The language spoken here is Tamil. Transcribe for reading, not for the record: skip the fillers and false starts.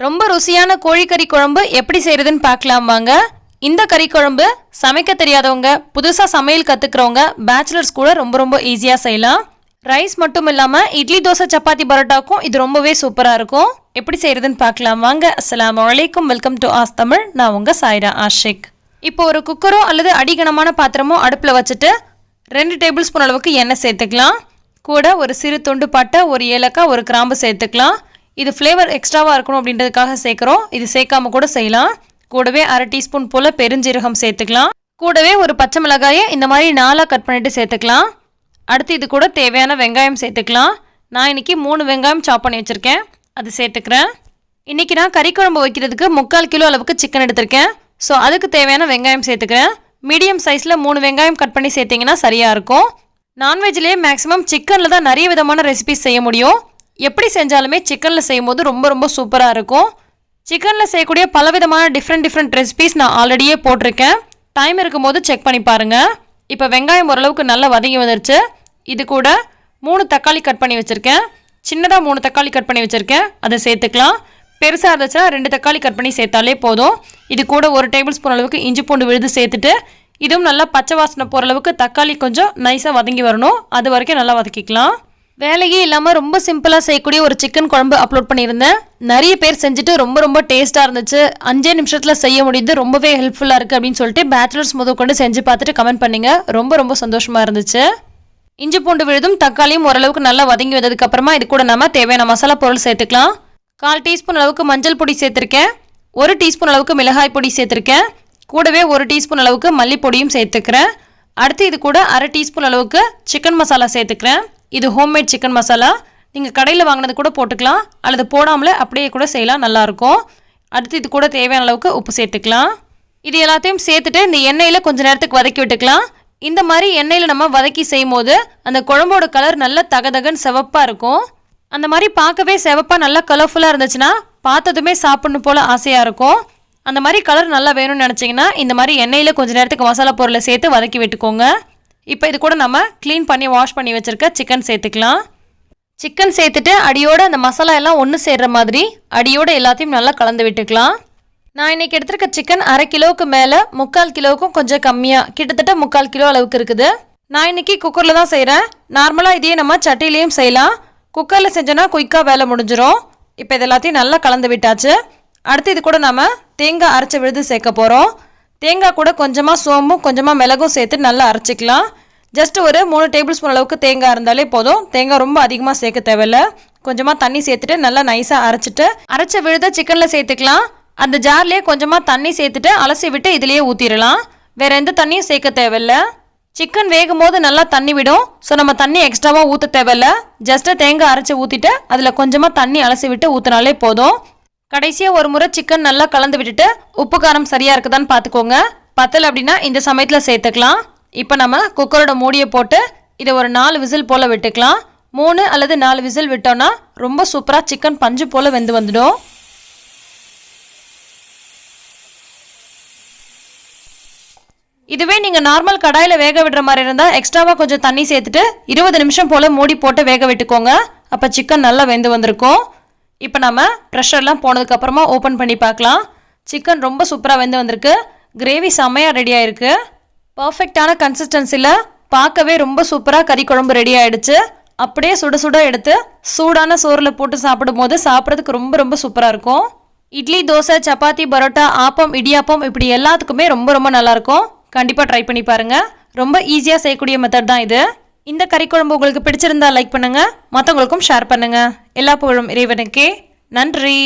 ரொம்ப ருசியான கோழிக்கறி குழம்பு எப்படி செய்யறதுன்னு பார்க்கலாம் வாங்க. இந்த கறி குழம்பு சமைக்க தெரியாதவங்க, புதுசாக சமையல் கற்றுக்கிறவங்க, பேச்சுலர்ஸ் கூட ரொம்ப ஈஸியாக செய்யலாம். ரைஸ் மட்டும் இல்லாமல் இட்லி, தோசை, சப்பாத்தி, பரோட்டாக்கும் இது ரொம்பவே சூப்பராக இருக்கும். எப்படி செய்யறதுன்னு பார்க்கலாம் வாங்க. அஸ்ஸலாமு அலைக்கும், வெல்கம் டு ஆஸ் தமிழ். நான் உங்கள் சாய்ரா ஆஷிக். இப்போ ஒரு குக்கரோ அல்லது அடிகனமான பாத்திரமோ அடுப்பில் வச்சுட்டு 2 டேபிள் ஸ்பூன் அளவுக்கு எண்ணெய் சேர்த்துக்கலாம். கூட ஒரு சிறு துண்டு பட்டை, ஒரு ஏலக்காய், ஒரு கிராம்பு சேர்த்துக்கலாம். இது ஃப்ளேவர் எக்ஸ்ட்ராவாக இருக்கணும் அப்படின்றதுக்காக சேர்க்குறோம். இது சேர்க்காம கூட செய்யலாம். கூடவே 1/2 டீஸ்பூன் போல் பெருஞ்சீரகம் சேர்த்துக்கலாம். கூடவே ஒரு பச்சை மிளகாயை இந்த மாதிரி 4 கட் பண்ணிட்டு சேர்த்துக்கலாம். அடுத்து இது கூட தேவையான வெங்காயம் சேர்த்துக்கலாம். நான் இன்றைக்கி 3 வெங்காயம் சாப் பண்ணி வச்சுருக்கேன், அது சேர்த்துக்கிறேன். இன்றைக்கி நான் கறி குழம்பு வைக்கிறதுக்கு 3/4 கிலோ அளவுக்கு சிக்கன் எடுத்திருக்கேன். ஸோ அதுக்கு தேவையான வெங்காயம் சேர்த்துக்கிறேன். மீடியம் சைஸில் 3 வெங்காயம் கட் பண்ணி சேர்த்திங்கன்னா சரியாக இருக்கும். நான்வெஜ்லேயே மேக்ஸிமம் சிக்கனில் தான் நிறைய விதமான ரெசிபிஸ் செய்ய முடியும். எப்படி செஞ்சாலுமே சிக்கனில் செய்யும்போது ரொம்ப சூப்பராக இருக்கும். சிக்கனில் செய்யக்கூடிய பலவிதமான டிஃப்ரெண்ட் ரெசிபிஸ் நான் ஆல்ரெடியே போட்டிருக்கேன். டைம் இருக்கும்போது செக் பண்ணி பாருங்கள். இப்போ வெங்காயம் ஓரளவுக்கு நல்லா வதங்கி வந்துருச்சு. இது கூட 3 தக்காளி கட் பண்ணி வச்சுருக்கேன். சின்னதாக 3 தக்காளி கட் பண்ணி வச்சுருக்கேன், அதை சேர்த்துக்கலாம். பெருசாக இருந்துச்சுன்னா 2 தக்காளி கட் பண்ணி சேர்த்தாலே போதும். இது கூட 1 டேபிள் ஸ்பூன் அளவுக்கு இஞ்சி பூண்டு விழுது சேர்த்துட்டு இதுவும் நல்லா பச்சை வாசனை போகிற அளவுக்கு தக்காளி கொஞ்சம் நைஸாக வதங்கி வரணும். அது வரைக்கும் நல்லா வதக்கிக்கலாம். வேலையே இல்லாமல் ரொம்ப சிம்பிளாக செய்யக்கூடிய ஒரு சிக்கன் குழம்பு அப்லோட் பண்ணியிருந்தேன். நிறைய பேர் செஞ்சுட்டு ரொம்ப டேஸ்ட்டாக இருந்துச்சு, 5 நிமிஷத்தில் செய்ய முடியுது, ரொம்பவே ஹெல்ப்ஃபுல்லாக இருக்குது அப்படின்னு சொல்லிட்டு பேச்சுலர்ஸ் கொண்டு செஞ்சு பார்த்துட்டு கமெண்ட் பண்ணிங்க. ரொம்ப சந்தோஷமாக இருந்துச்சு. இஞ்சி பூண்டு விழுதும் தக்காளியும் ஓரளவுக்கு நல்லா வதங்கி வந்ததுக்கப்புறமா இது கூட நம்ம தேவையான மசாலா பொருள் சேர்த்துக்கலாம். 1/4 டீஸ்பூன் அளவுக்கு மஞ்சள் பொடி சேர்த்துருக்கேன். 1 டீஸ்பூன் அளவுக்கு மிளகாய் பொடி சேர்த்துருக்கேன். கூடவே 1 டீஸ்பூன் அளவுக்கு மல்லிப்பொடியும் சேர்த்துக்கிறேன். அடுத்து இது கூட 1/2 டீஸ்பூன் அளவுக்கு சிக்கன் மசாலா சேர்த்துக்கிறேன். இது ஹோம்மேட் சிக்கன் மசாலா. நீங்கள் கடையில் வாங்கினது கூட போட்டுக்கலாம், அல்லது போடாமலே அப்படியே கூட செய்யலாம், நல்லாயிருக்கும். அடுத்து இது கூட தேவையான அளவுக்கு உப்பு சேர்த்துக்கலாம். இது எல்லாத்தையும் சேர்த்துட்டு இந்த எண்ணெயில் கொஞ்சம் நேரத்துக்கு வதக்கி விட்டுக்கலாம். இந்த மாதிரி எண்ணெயில் நம்ம வதக்கி செய்யும் போது அந்த குழம்போட கலர் நல்ல தகதகன்னு சிவப்பாக இருக்கும். அந்த மாதிரி பார்க்கவே சிவப்பாக நல்லா கலர்ஃபுல்லாக இருந்துச்சுன்னா பார்த்ததுமே சாப்பிடணும் போல் ஆசையாக இருக்கும். அந்த மாதிரி கலர் நல்லா வேணும்னு நினச்சிங்கன்னா இந்த மாதிரி எண்ணெயில் கொஞ்சம் நேரத்துக்கு மசாலா பொருளை சேர்த்து வதக்கி விட்டுக்கோங்க. இப்போ இது கூட நம்ம க்ளீன் பண்ணி வாஷ் பண்ணி வச்சுருக்க சிக்கன் சேர்த்துக்கலாம். சிக்கன் சேர்த்துட்டு அடியோடு அந்த மசாலா எல்லாம் ஒன்று சேர்கிற மாதிரி அடியோடு எல்லாத்தையும் நல்லா கலந்து விட்டுக்கலாம். நான் இன்றைக்கி எடுத்துருக்க சிக்கன் 1/2 கிலோவுக்கு மேலே, 3/4 கிலோவுக்கும் கொஞ்சம் கம்மியாக, கிட்டத்தட்ட 3/4 கிலோ அளவுக்கு இருக்குது. நான் இன்றைக்கி குக்கரில் தான் செய்கிறேன். நார்மலாக இதையே நம்ம சட்டிலையும் செய்யலாம். குக்கரில் செஞ்சோன்னா குயிக்காக வேலை முடிஞ்சிடும். இப்போ இது எல்லாத்தையும் நல்லா கலந்து விட்டாச்சு. அடுத்து இது கூட நம்ம தேங்காய் அரைச்ச விழுது சேர்க்க போகிறோம். தேங்காய் கூட கொஞ்சமாக சோம்பும் கொஞ்சமாக மிளகும் சேர்த்து நல்லா அரைச்சிக்கலாம். ஜஸ்ட் ஒரு 3 டேபிள் ஸ்பூன் அளவுக்கு தேங்காய் இருந்தாலே போதும். தேங்காய் ரொம்ப அதிகமாக சேர்க்க தேவையில்லை. கொஞ்சமாக தண்ணி சேர்த்துட்டு நல்லா நைஸாக அரைச்சிட்டு அரைச்ச விழுத சிக்கனில் சேர்த்துக்கலாம். அந்த ஜார்லேயே கொஞ்சமாக தண்ணி சேர்த்துட்டு அலசி விட்டு இதிலேயே ஊற்றிடலாம். வேறு எந்த தண்ணியும் சேர்க்க தேவையில்லை. சிக்கன் வேகும் போது நல்லா தண்ணி விடும். ஸோ நம்ம தண்ணி எக்ஸ்ட்ராவாக ஊற்ற தேவையில்லை. ஜஸ்ட்டு தேங்காய் அரைச்சி ஊற்றிட்டு அதில் கொஞ்சமாக தண்ணி அலசி விட்டு ஊற்றினாலே போதும். கடைசியாக ஒரு முறை சிக்கன் நல்லா கலந்து விட்டுட்டு உப்பு காரம் சரியாக இருக்குதான்னு பார்த்துக்கோங்க. பத்தலை அப்படின்னா இந்த சமயத்தில் சேர்த்துக்கலாம். இப்போ நம்ம குக்கரோட மூடியை போட்டு இதை ஒரு 4 விசில் போல் விட்டுக்கலாம். 3 அல்லது 4 விசில் விட்டோன்னா ரொம்ப சூப்பராக சிக்கன் பஞ்சு போல் வெந்து வந்துடும். இதுவே நீங்கள் நார்மல் கடாயில் வேக விடுற மாதிரி இருந்தால் எக்ஸ்ட்ராவாக கொஞ்சம் தண்ணி சேர்த்துட்டு 20 நிமிஷம் போல் மூடி போட்டு வேக விட்டுக்கோங்க. அப்போ சிக்கன் நல்லா வெந்து வந்திருக்கும். இப்போ நம்ம ப்ரெஷர்லாம் போனதுக்கப்புறமா ஓப்பன் பண்ணி பார்க்கலாம். சிக்கன் ரொம்ப சூப்பராக வெந்து வந்திருக்கு. கிரேவி செம்மையாக ரெடி ஆகிருக்கு. பர்ஃபெக்டான கன்சிஸ்டன்சியில் பார்க்கவே ரொம்ப சூப்பராக கறி குழம்பு ரெடி ஆகிடுச்சு. அப்படியே சுட எடுத்து சூடான சோறில் போட்டு சாப்பிடும் போது சாப்பிட்றதுக்கு ரொம்ப சூப்பராக இருக்கும். இட்லி, தோசை, சப்பாத்தி, பரோட்டா, ஆப்பம், இடியாப்பம் இப்படி எல்லாத்துக்குமே ரொம்ப நல்லாயிருக்கும். கண்டிப்பாக ட்ரை பண்ணி பாருங்கள். ரொம்ப ஈஸியாக செய்யக்கூடிய மெத்தட் தான் இது. இந்த கறி குழம்பு உங்களுக்கு பிடிச்சிருந்தா லைக் பண்ணுங்கள், மற்றவங்களுக்கும் ஷேர் பண்ணுங்கள். எல்லா புகழும் இறைவனுக்கே. நன்றி.